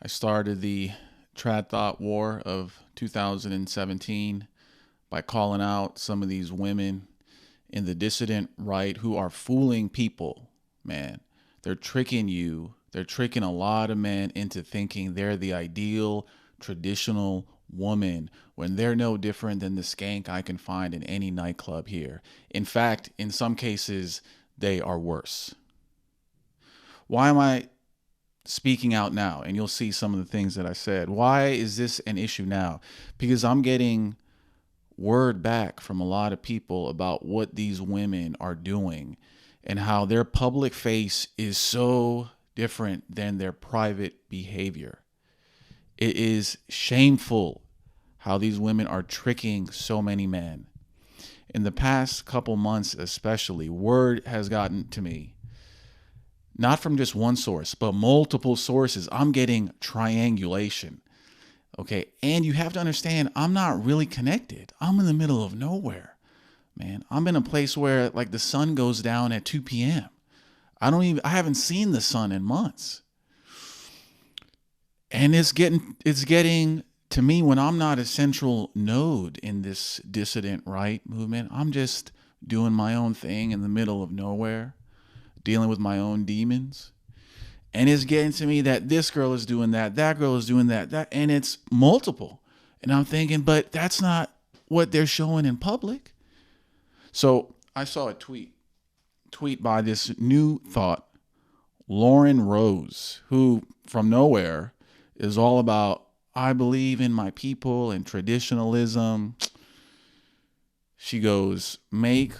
I started the trad thought war of 2017 by calling out some of these women in the dissident right who are fooling people, man. They're tricking you. They're tricking a lot of men into thinking they're the ideal traditional woman when they're no different than the skank I can find in any nightclub here. In fact, in some cases, they are worse. Why am I speaking out now? And you'll see some of the things that I said. Why is this an issue now? Because I'm getting word back from a lot of people about what these women are doing and how their public face is so different than their private behavior. It is shameful how these women are tricking so many men. In the past couple months especially, word has gotten to me, not from just one source, but multiple sources. I'm getting triangulation. Okay. And you have to understand, I'm not really connected. I'm in the middle of nowhere, man. I'm in a place where like the sun goes down at 2 p.m. I haven't seen the sun in months. And it's getting to me when I'm not a central node in this dissident right movement. I'm just doing my own thing in the middle of nowhere, dealing with my own demons. And it's getting to me that this girl is doing that girl is doing that, and it's multiple. And I'm thinking, but that's not what they're showing in public. So I saw a tweet by this new thought, Lauren Rose, who from nowhere is all about, I believe in my people and traditionalism. She goes, make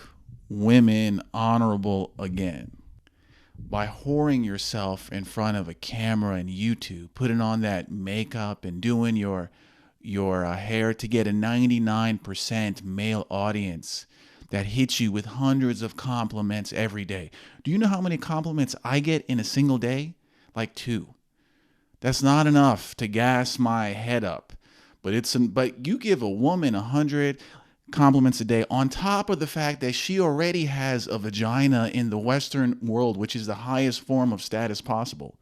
women honorable again. By whoring yourself in front of a camera and YouTube, putting on that makeup and doing your hair to get a 99% male audience that hits you with hundreds of compliments every day. Do you know how many compliments I get in a single day? Like 2. That's not enough to gas my head up. But you give a woman 100 compliments a day on top of the fact that she already has a vagina in the Western world, which is the highest form of status possible.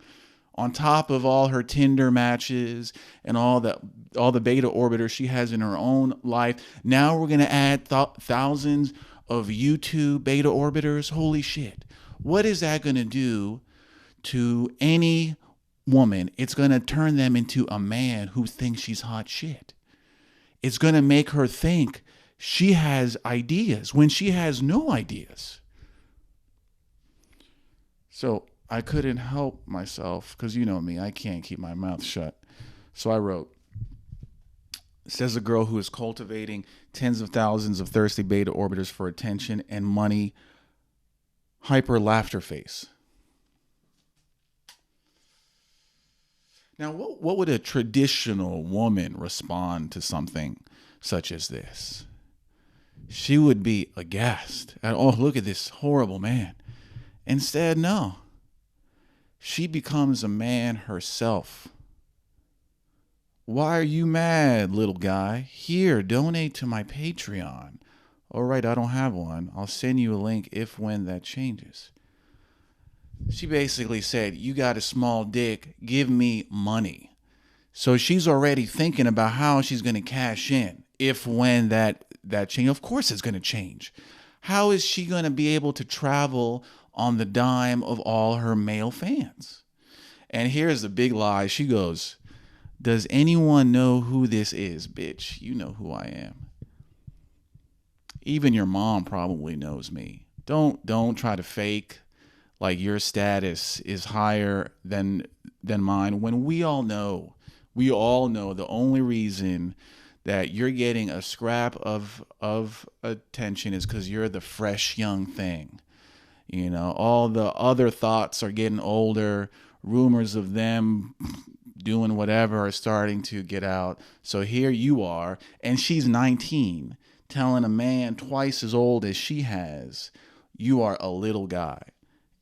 On top of all her Tinder matches and all the beta orbiters she has in her own life. Now we're going to add thousands of YouTube beta orbiters. Holy shit. What is that going to do to any woman? It's going to turn them into a man who thinks she's hot shit. It's going to make her think she has ideas when she has no ideas. So I couldn't help myself, because you know me, I can't keep my mouth shut. So I wrote, says a girl who is cultivating tens of thousands of thirsty beta orbiters for attention and money, hyper laughter face. Now, what would a traditional woman respond to something such as this? She would be aghast at, oh, look at this horrible man. Instead, no. She becomes a man herself. Why are you mad, little guy? Here, donate to my Patreon. All right, I don't have one. I'll send you a link when that changes. She basically said, you got a small dick, give me money. So she's already thinking about how she's going to cash in when that change. Of course it's going to change. How is she going to be able to travel on the dime of all her male fans? And here's the big lie. She goes, does anyone know who this is, bitch? You know who I am. Even your mom probably knows me. Don't try to fake like your status is higher than mine, when we all know the only reason that you're getting a scrap of attention is because you're the fresh young thing. You know, all the other thoughts are getting older. Rumors of them doing whatever are starting to get out. So here you are, and she's 19, telling a man twice as old as she has, you are a little guy.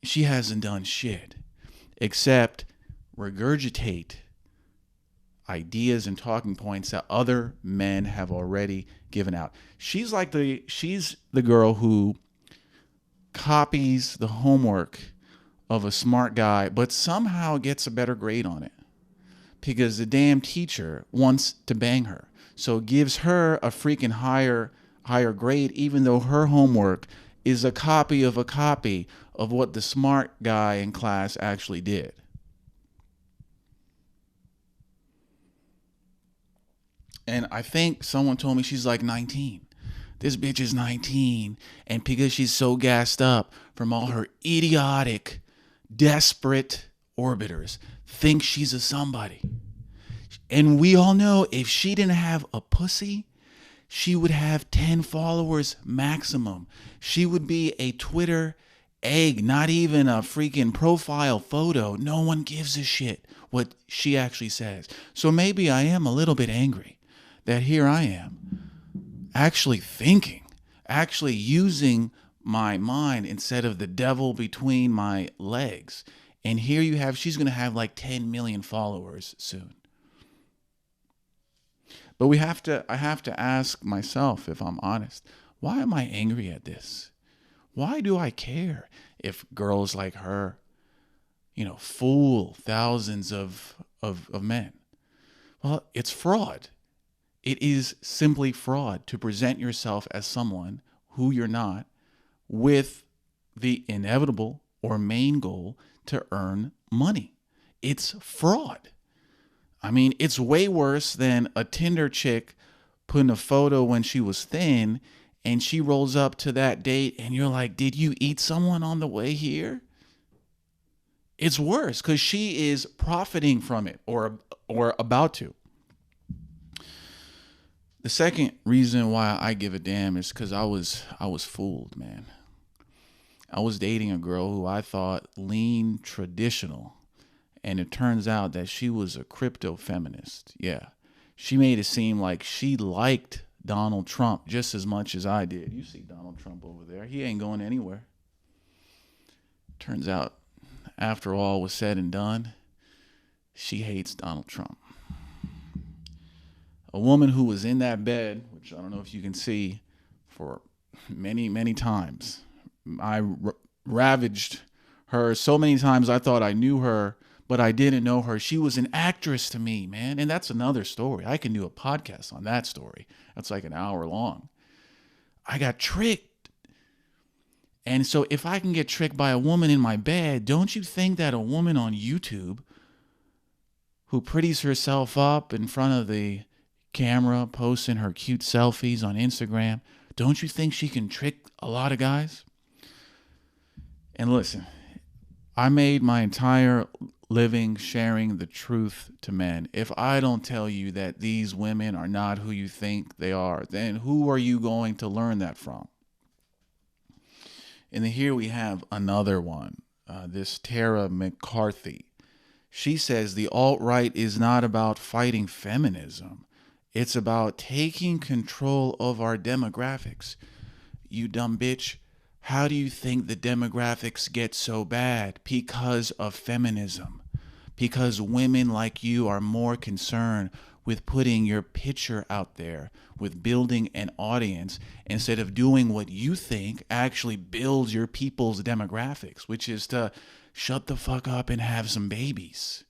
She hasn't done shit except regurgitate ideas and talking points that other men have already given out. She's the girl who copies the homework of a smart guy, but somehow gets a better grade on it. because the damn teacher wants to bang her. So it gives her a freaking higher grade, even though her homework is a copy of what the smart guy in class actually did. And I think someone told me she's like 19. This bitch is 19. And because she's so gassed up from all her idiotic, desperate orbiters, thinks she's a somebody. And we all know if she didn't have a pussy, she would have 10 followers maximum. She would be a Twitter egg, not even a freaking profile photo. No one gives a shit what she actually says. So maybe I am a little bit angry that here I am actually thinking, actually using my mind instead of the devil between my legs. And here you have, she's going to have like 10 million followers soon. But I have to ask myself, if I'm honest, why am I angry at this? Why do I care if girls like her, fool thousands of men? Well, it's fraud. It is simply fraud to present yourself as someone who you're not, with the inevitable or main goal to earn money. It's fraud. I mean, it's way worse than a Tinder chick putting a photo when she was thin and she rolls up to that date and you're like, did you eat someone on the way here? It's worse because she is profiting from it or about to. The second reason why I give a damn is because I was fooled, man. I was dating a girl who I thought leaned traditional. And it turns out that she was a crypto feminist. Yeah. She made it seem like she liked Donald Trump just as much as I did. You see Donald Trump over there. He ain't going anywhere. Turns out, after all was said and done, she hates Donald Trump. A woman who was in that bed, which I don't know if you can see, for many, many times. I ravaged her so many times I thought I knew her, but I didn't know her. She was an actress to me, man. And that's another story. I can do a podcast on that story. That's like an hour long. I got tricked. And so if I can get tricked by a woman in my bed, don't you think that a woman on YouTube who pretties herself up in front of the camera, posting her cute selfies on Instagram, don't you think she can trick a lot of guys? And listen, I made my entire living sharing the truth to men. If I don't tell you that these women are not who you think they are, then who are you going to learn that from? And then here we have another one, this Tara McCarthy. She says the alt-right is not about fighting feminism. It's about taking control of our demographics. You dumb bitch. How do you think the demographics get so bad? Because of feminism. Because women like you are more concerned with putting your picture out there, with building an audience, instead of doing what you think actually builds your people's demographics, which is to shut the fuck up and have some babies.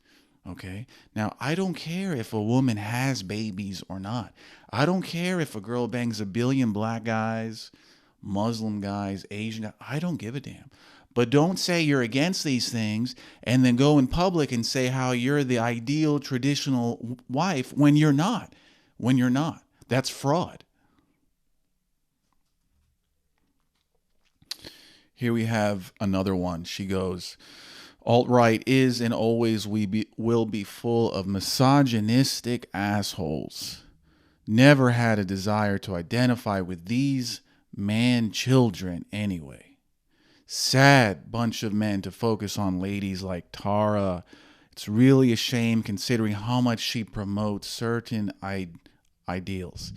Okay? Now, I don't care if a woman has babies or not. I don't care if a girl bangs 1 billion black guys, Muslim guys, Asian guys. I don't give a damn. But don't say you're against these things and then go in public and say how you're the ideal traditional wife when you're not. When you're not. That's fraud. Here we have another one. She goes, alt-right is and always will be full of misogynistic assholes. Never had a desire to identify with these man children anyway. Sad bunch of men to focus on ladies like Tara. It's really a shame considering how much she promotes certain ideals.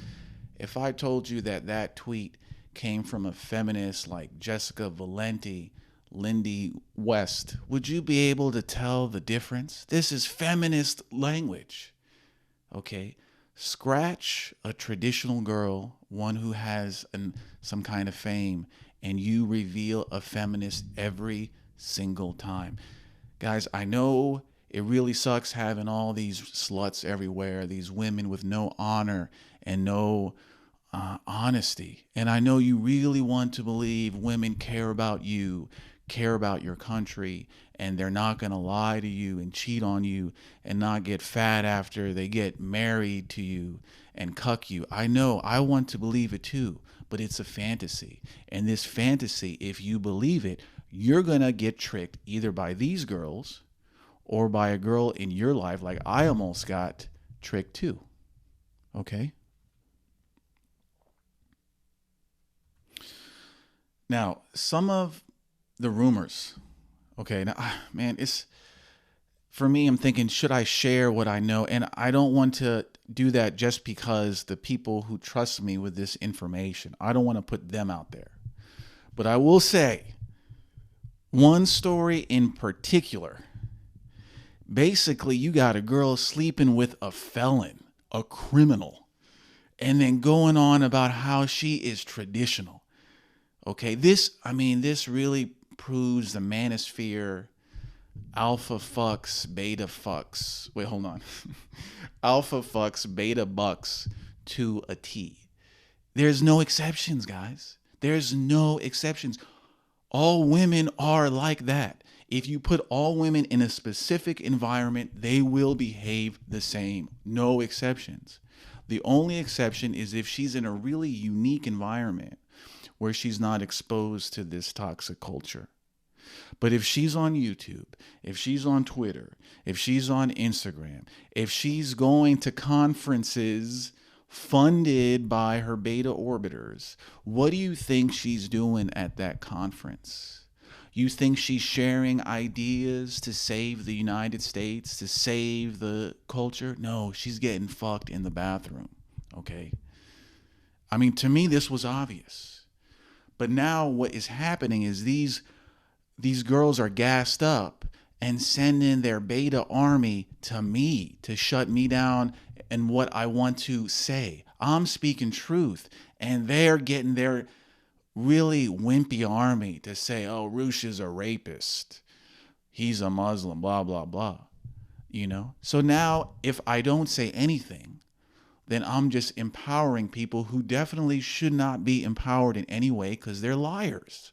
If I told you that that tweet came from a feminist like Jessica Valenti, Lindy West, would you be able to tell the difference? This is feminist language. Okay? Scratch a traditional girl, one who has some kind of fame, and you reveal a feminist every single time. Guys, I know It really sucks having all these sluts everywhere, these women with no honor and no honesty. And I know you really want to believe women care about you, care about your country, and they're not going to lie to you and cheat on you and not get fat after they get married to you and cuck you. I know, I want to believe it too, but it's a fantasy. And this fantasy, if you believe it, you're going to get tricked either by these girls or by a girl in your life, like I almost got tricked too. Okay? Now, some of the rumors, okay, now, man, it's, for me, I'm thinking, should I share what I know? And I don't want to do that just because the people who trust me with this information, I don't want to put them out there. But I will say, one story in particular, basically you got a girl sleeping with a felon, a criminal, and then going on about how she is traditional. Okay, this really proves the manosphere alpha fucks, beta fucks. Wait, hold on. Alpha fucks, beta bucks to a T. There's no exceptions, guys. There's no exceptions. All women are like that. If you put all women in a specific environment, they will behave the same. No exceptions. The only exception is if she's in a really unique environment where she's not exposed to this toxic culture. But if she's on YouTube, if she's on Twitter, if she's on Instagram, if she's going to conferences funded by her beta orbiters, what do you think she's doing at that conference? You think she's sharing ideas to save the United States, to save the culture? No, she's getting fucked in the bathroom, okay? I mean, to me, this was obvious. But now what is happening is these girls are gassed up and sending their beta army to me to shut me down and what I want to say. I'm speaking truth, and they're getting their really wimpy army to say, oh, Roosh is a rapist. He's a Muslim, blah, blah, blah. You know? So now if I don't say anything, then I'm just empowering people who definitely should not be empowered in any way because they're liars.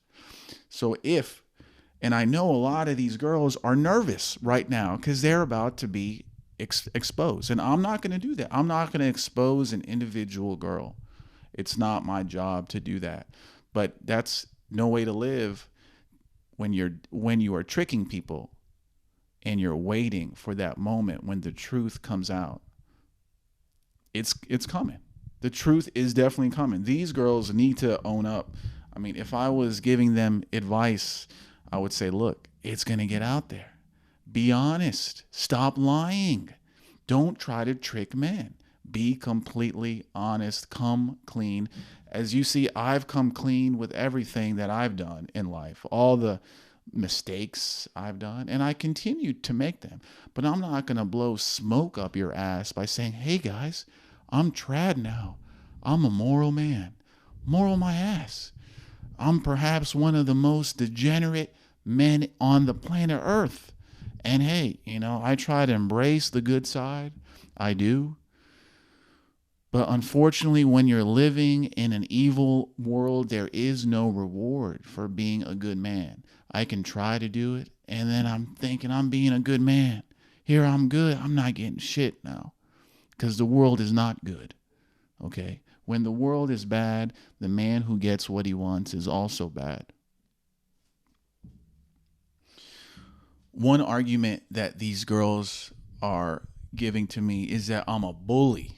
So and I know a lot of these girls are nervous right now because they're about to be exposed. And I'm not going to do that. I'm not going to expose an individual girl. It's not my job to do that. But that's no way to live when you are tricking people and you're waiting for that moment when the truth comes out. It's coming. The truth is definitely coming. These girls need to own up. I mean, if I was giving them advice, I would say, look, it's going to get out there. Be honest. Stop lying. Don't try to trick men. Be completely honest. Come clean. As you see, I've come clean with everything that I've done in life, all the mistakes I've done, and I continue to make them. But I'm not going to blow smoke up your ass by saying, hey, guys, I'm trad now. I'm a moral man. Moral my ass. I'm perhaps one of the most degenerate men on the planet Earth. And hey, I try to embrace the good side. I do. But unfortunately, when you're living in an evil world, there is no reward for being a good man. I can try to do it, and then I'm thinking I'm being a good man. Here I'm good. I'm not getting shit now because the world is not good. Okay? When the world is bad, the man who gets what he wants is also bad. One argument that these girls are giving to me is that I'm a bully.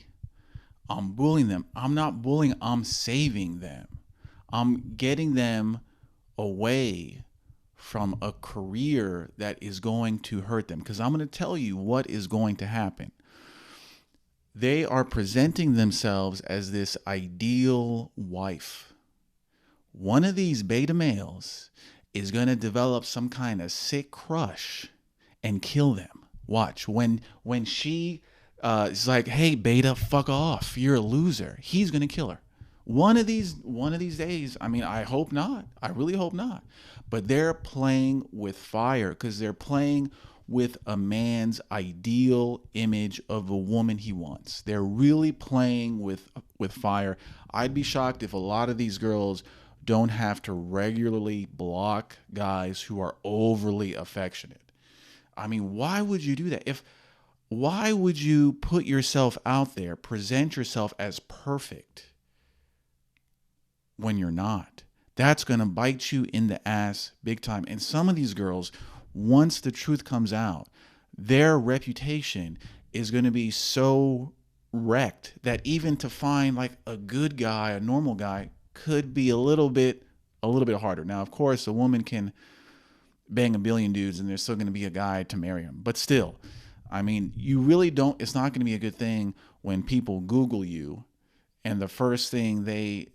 I'm bullying them. I'm not bullying. I'm saving them. I'm getting them away from a career that is going to hurt them. Because I'm going to tell you what is going to happen. They are presenting themselves as this ideal wife. One of these beta males is going to develop some kind of sick crush and kill them. Watch. When she is like, hey, beta, fuck off. You're a loser. He's going to kill her. One of these days, I mean, I hope not. I really hope not. But they're playing with fire because they're playing with a man's ideal image of a woman he wants. They're really playing with fire. I'd be shocked if a lot of these girls don't have to regularly block guys who are overly affectionate. I mean, why would you do that? Why would you put yourself out there, present yourself as perfect when you're not? That's going to bite you in the ass big time. And some of these girls, once the truth comes out, their reputation is going to be so wrecked that even to find like a good guy, a normal guy, could be a little bit harder. Now, of course, a woman can bang a billion dudes and there's still going to be a guy to marry him. But still, I mean, you really don't, it's not going to be a good thing when people Google you and the first thing they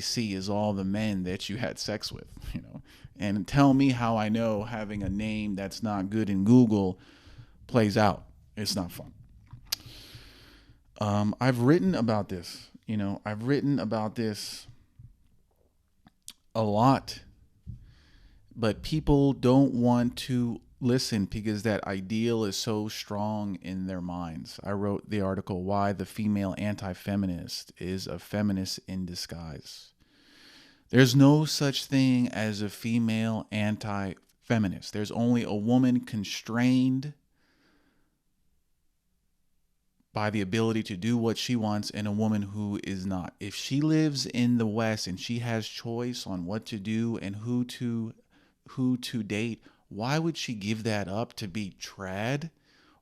see is all the men that you had sex with, you know. And tell me how I know having a name that's not good in Google plays out. It's not fun. I've written about this, you know, I've written about this a lot, but people don't want to listen because that ideal is so strong in their minds. I wrote the article, Why the Female Anti-Feminist is a Feminist in Disguise. There's no such thing as a female anti-feminist. There's only a woman constrained by the ability to do what she wants and a woman who is not. If she lives in the West and she has choice on what to do and who to date, why would she give that up to be trad?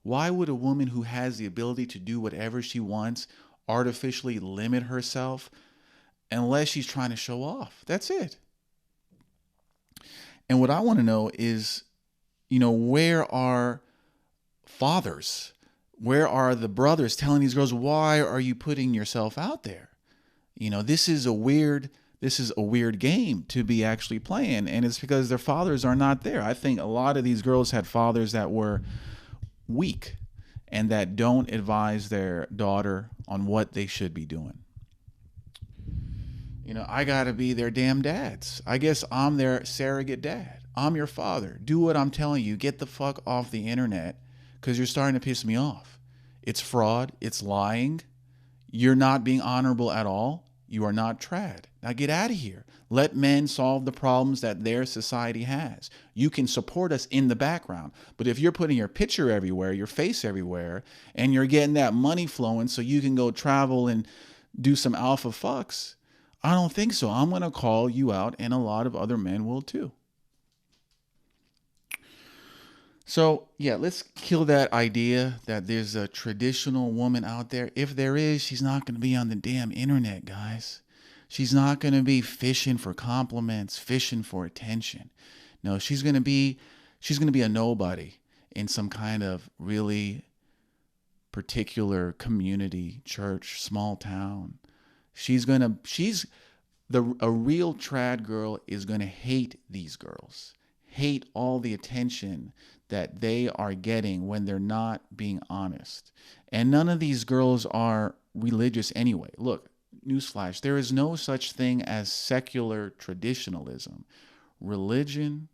Why would a woman who has the ability to do whatever she wants artificially limit herself unless she's trying to show off? That's it. And what I want to know is, you know, where are fathers? Where are the brothers telling these girls, why are you putting yourself out there? You know, this is a weird game to be actually playing. And it's because their fathers are not there. I think a lot of these girls had fathers that were weak and that don't advise their daughter on what they should be doing. You know, I got to be their damn dads. I guess I'm their surrogate dad. I'm your father. Do what I'm telling you. Get the fuck off the internet because you're starting to piss me off. It's fraud. It's lying. You're not being honorable at all. You are not trad. Now get out of here. Let men solve the problems that their society has. You can support us in the background. But if you're putting your picture everywhere, your face everywhere, and you're getting that money flowing so you can go travel and do some alpha fucks, I don't think so. I'm going to call you out, and a lot of other men will too. So, yeah, let's kill that idea that there's a traditional woman out there. If there is, she's not going to be on the damn internet, guys. She's not going to be fishing for compliments, fishing for attention. No, she's going to be a nobody in some kind of really particular community, church, small town. A real trad girl is going to hate these girls, hate all the attention that they are getting when they're not being honest. And none of these girls are religious anyway. Look, newsflash, there is no such thing as secular traditionalism. Religion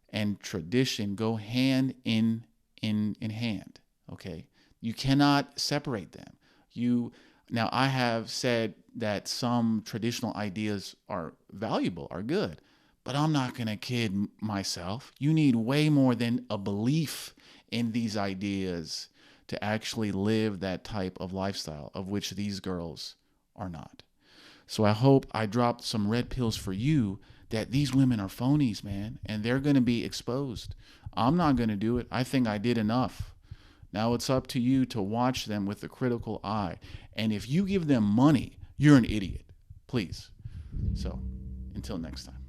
and tradition go hand in hand, okay? You cannot separate them. Now, I have said that some traditional ideas are valuable, are good, but I'm not going to kid myself. You need way more than a belief in these ideas to actually live that type of lifestyle, of which these girls are not. So I hope I dropped some red pills for you that these women are phonies, man, and they're going to be exposed. I'm not going to do it. I think I did enough. Now it's up to you to watch them with a critical eye. And if you give them money, you're an idiot. Please. So until next time.